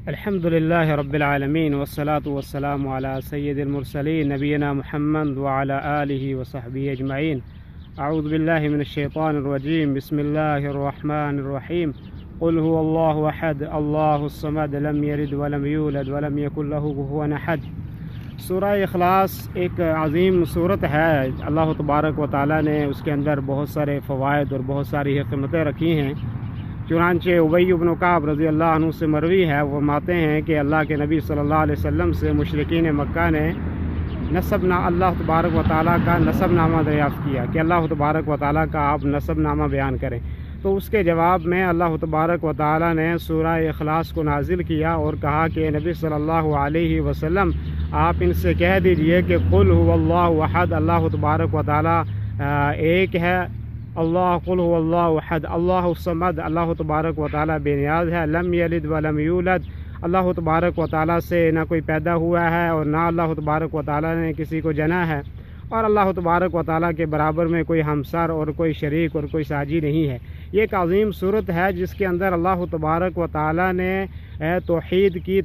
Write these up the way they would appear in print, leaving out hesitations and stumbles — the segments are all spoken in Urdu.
الحمد لله رب العالمين والصلاة والسلام على سيد المرسلين نبينا محمد وعلى آله وصحبه أجمعين. أعوذ بالله من الشيطان الرجيم. بسم الله الرحمن الرحيم. قل هو الله أحد الله الصمد لم يلد ولم يولد ولم يكن له كفوا أحد. سورہ اخلاص ایک عظیم صورت ہے. اللہ تبارک و تعالیٰ نے اس کے اندر بہت سارے فوائد اور بہت ساری حکمتیں رکھی ہیں. چنانچہ ابی بن کعب رضی اللہ عنہ سے مروی ہے، وہ فرماتے ہیں کہ اللہ کے نبی صلی اللہ علیہ وسلم سے مشرکین مکہ نے اللہ تبارک و تعالیٰ کا نسب نامہ دریافت کیا کہ اللہ تبارک و تعالیٰ کا آپ نسب نامہ بیان کریں. تو اس کے جواب میں اللہ تبارک و تعالیٰ نے سورہ اخلاص کو نازل کیا اور کہا کہ نبی صلی اللہ علیہ وسلم آپ ان سے کہہ دیجئے کہ قل هو اللہ احد، اللہ تبارک و تعالیٰ ایک ہے. قل هو اللہ احد اللہ الصمد، اللہ تبارک و تعالیٰ بے نیاز ہے. لم یلد ولم یولد، اللہ تبارک و تعالیٰ سے نہ کوئی پیدا ہوا ہے اور نہ اللہ تبارک و تعالیٰ نے کسی کو جنا ہے، اور اللہ تبارک و تعالیٰ کے برابر میں کوئی ہمسر اور کوئی شریک اور کوئی ساجی نہیں ہے. یہ ایک عظیم صورت ہے جس کے اندر اللہ تبارک و تعالیٰ نے توحید کی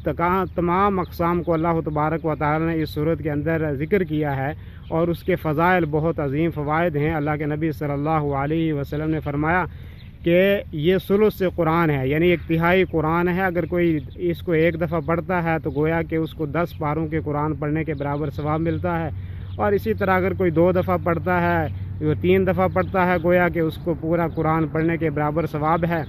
تمام اقسام کو اللہ تبارک و تعالیٰ نے اس صورت کے اندر ذکر کیا ہے، اور اس کے فضائل بہت عظیم فوائد ہیں. اللہ کے نبی صلی اللہ علیہ وسلم نے فرمایا کہ یہ ثلث سے قرآن ہے، یعنی ایک تہائی قرآن ہے. اگر کوئی اس کو ایک دفعہ پڑھتا ہے تو گویا کہ اس کو 10 پاروں کے قرآن پڑھنے کے برابر ثواب ملتا ہے، اور اسی طرح اگر کوئی 2 دفعہ پڑھتا ہے، 3 دفعہ پڑھتا ہے، گویا کہ اس کو پورا قرآن پڑھنے کے برابر ثواب ہے.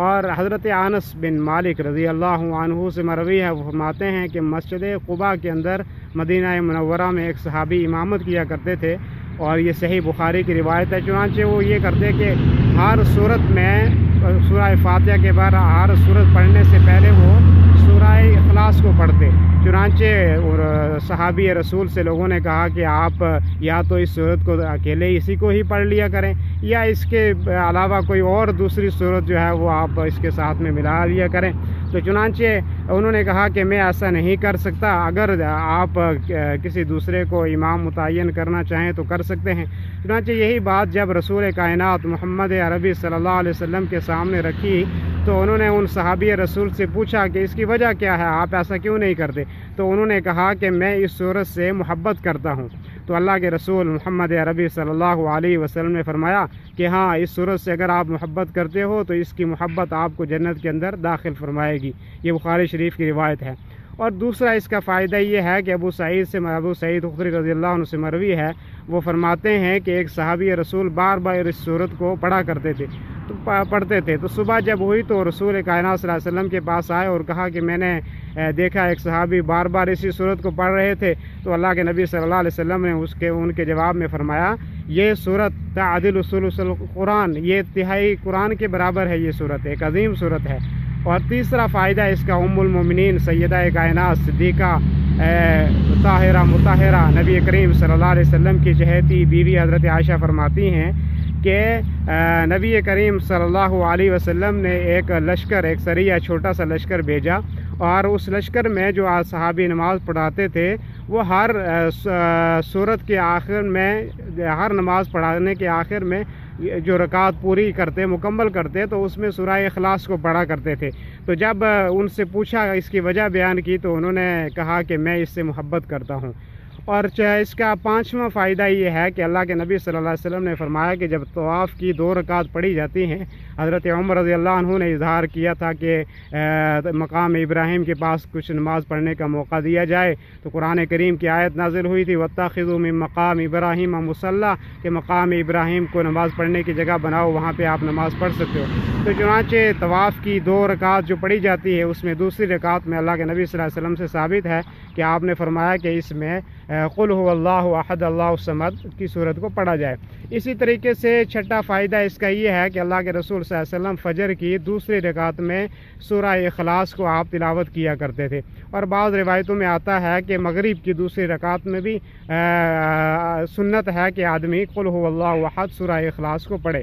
اور حضرت انس بن مالک رضی اللہ عنہ سے مروی ہے، وہ فرماتے ہیں کہ مسجد قباء کے اندر مدینہ منورہ میں ایک صحابی امامت کیا کرتے تھے، اور یہ صحیح بخاری کی روایت ہے. چنانچہ وہ یہ کرتے کہ ہر صورت میں سورہ فاتحہ کے بعد ہر صورت پڑھنے سے پہلے وہ سورہ اخلاص کو پڑھتے. چنانچہ صحابی رسول سے لوگوں نے کہا کہ آپ یا تو اس صورت کو اکیلے اسی کو ہی پڑھ لیا کریں، یا اس کے علاوہ کوئی اور دوسری صورت جو ہے وہ آپ اس کے ساتھ میں ملا لیا کریں. تو چنانچہ انہوں نے کہا کہ میں ایسا نہیں کر سکتا، اگر آپ کسی دوسرے کو امام متعین کرنا چاہیں تو کر سکتے ہیں. چنانچہ یہی بات جب رسول کائنات محمد عربی صلی اللہ علیہ وسلم کے سامنے رکھی تو انہوں نے ان صحابی رسول سے پوچھا کہ اس کی وجہ کیا ہے، آپ ایسا کیوں نہیں کرتے؟ تو انہوں نے کہا کہ میں اس صورت سے محبت کرتا ہوں. تو اللہ کے رسول محمد عربی صلی اللہ علیہ وسلم نے فرمایا کہ ہاں، اس صورت سے اگر آپ محبت کرتے ہو تو اس کی محبت آپ کو جنت کے اندر داخل فرمائے گی. یہ بخاری شریف کی روایت ہے. اور دوسرا اس کا فائدہ یہ ہے کہ ابو سعید خدری رضی اللہ عنہ سے مروی ہے، وہ فرماتے ہیں کہ ایک صحابی رسول بار بار اس صورت کو پڑھتے تھے. تو صبح جب ہوئی تو رسول کائنات صلی اللہ علیہ وسلم کے پاس آئے اور کہا کہ میں نے دیکھا ایک صحابی بار بار اسی صورت کو پڑھ رہے تھے. تو اللہ کے نبی صلی اللہ علیہ وسلم نے ان کے جواب میں فرمایا یہ صورت تعدل ثلث القرآن، یہ تہائی قرآن کے برابر ہے. یہ صورت ایک عظیم صورت ہے. اور تیسرا فائدہ اس کا ام المومنین سیدہ کائنات صدیقہ طاہرہ مطہرہ نبی کریم صلی اللہ علیہ وسلم کی چہیتی بیوی حضرت عائشہ فرماتی ہیں کہ نبی کریم صلی اللہ علیہ وسلم نے ایک سریہ چھوٹا سا لشکر بھیجا، اور اس لشکر میں جو صحابی نماز پڑھاتے تھے وہ ہر سورت کے آخر میں، ہر نماز پڑھانے کے آخر میں جو رکعت پوری کرتے مکمل کرتے تو اس میں سورہ اخلاص کو پڑھا کرتے تھے. تو جب ان سے پوچھا اس کی وجہ بیان کی تو انہوں نے کہا کہ میں اس سے محبت کرتا ہوں. اور اس کا 5واں فائدہ یہ ہے کہ اللہ کے نبی صلی اللہ علیہ وسلم نے فرمایا کہ جب طواف کی 2 رکعت پڑھی جاتی ہیں، حضرت عمر رضی اللہ عنہ نے اظہار کیا تھا کہ مقام ابراہیم کے پاس کچھ نماز پڑھنے کا موقع دیا جائے. تو قرآن کریم کی آیت نازل ہوئی تھی وَاتَّخِذُوا مِن مَقَامِ إِبْرَاهِيمَ مُصَلًّى، کہ مقام ابراہیم کو نماز پڑھنے کی جگہ بناؤ، وہاں پہ آپ نماز پڑھ سکتے ہو. تو چنانچہ طواف کی 2 رکعت جو پڑھی جاتی ہے اس میں دوسری رکعت میں اللہ کے نبی صلی اللہ علیہ وسلم سے ثابت ہے کہ آپ نے فرمایا کہ اس میں قل هو اللہ احد اللہ الصمد کی صورت کو پڑھا جائے. اسی طریقے سے 6واں فائدہ اس کا یہ ہے کہ اللہ کے رسول صلی اللہ علیہ وسلم فجر کی دوسری رکعت میں سورہ اخلاص کو آپ تلاوت کیا کرتے تھے. اور بعض روایتوں میں آتا ہے کہ مغرب کی دوسری رکعت میں بھی سنت ہے کہ آدمی قل هو اللہ احد سورہ اخلاص کو پڑھے.